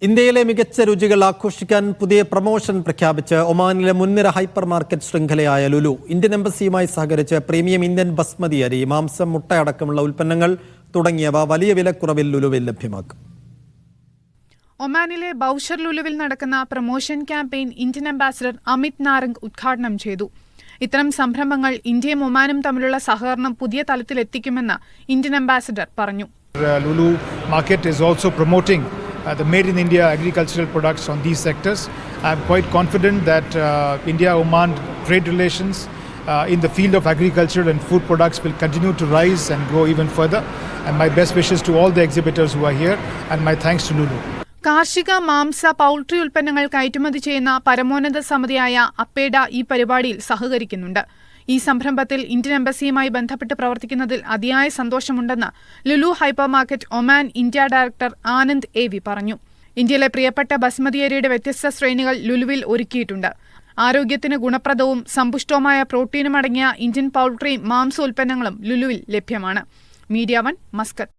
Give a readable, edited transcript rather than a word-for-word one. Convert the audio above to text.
ഇന്ത്യയിലെ മികച്ച രുചികൾ ആഘോഷിക്കാൻ പുതിയ പ്രമോഷൻ പ്രഖ്യാപിച്ച് ഒമാനിലെ മുൻനിര ഹൈപ്പർ മാർക്കറ്റ് ശൃംഖലയായ ലുലു ഇന്ത്യൻ എംബസിയുമായി സഹകരിച്ച് പ്രീമിയം ഇന്ത്യൻ ബസ്മതി അരി, മാംസം, മുട്ട അടക്കമുള്ള ഉൽപ്പന്നങ്ങൾ തുടങ്ങിയവ വലിയ വിലക്കുറവിൽ ലുലുവിൽ ലഭ്യമാക്കും. ഒമാനിലെ ബൗഷർ ലുലുവിൽ നടക്കുന്ന promotion campaign Indian ambassador Amit Narang ഉദ്ഘാടനം ചെയ്തു. ഇത്തരം സംരംഭങ്ങൾ ഇന്ത്യയും ഒമാനും തമ്മിലുള്ള സഹകരണം പുതിയ തലത്തിലെത്തിക്കുമെന്ന് ഇന്ത്യൻ അംബാസിഡർ പറഞ്ഞു. Lulu market is also promoting the made in India agricultural products on these sectors. I am quite confident that India-Oman trade relations in the field of agriculture and food products will continue to rise and grow even further. And my best wishes to all the exhibitors who are here, and my thanks to Lulu. കാർഷിക, മാംസ, poultry ഉൽപ്പന്നങ്ങൾ കയറ്റുമതി ചെയ്യുന്ന പരമോന്നത സമിതിയായ അപ്പേഡ ഈ പരിപാടിയിൽ സഹകരിക്കുന്നുണ്ട്. ഈ സംരംഭത്തിൽ Indian എംബസിയുമായി ബന്ധപ്പെട്ട് പ്രവർത്തിക്കുന്നതിൽ അതിയായ സന്തോഷമുണ്ടെന്ന് Lulu hypermarket Oman India director Anand AV. പറഞ്ഞു. ഇന്ത്യയിലെ പ്രിയപ്പെട്ട ബസ്മതി അരിയുടെ വ്യത്യസ്ത ശ്രേണികൾ ലുലുവിൽ ഒരുക്കിയിട്ടുണ്ട്. ആരോഗ്യത്തിന് ഗുണപ്രദവും സമ്പുഷ്ടവുമായ പ്രോട്ടീനും അടങ്ങിയ ഇന്ത്യൻ പൗൾട്രി, മാംസ ഉൽപ്പന്നങ്ങളും ലുലുവിൽ ലഭ്യമാണ്. Media 1, Muscat.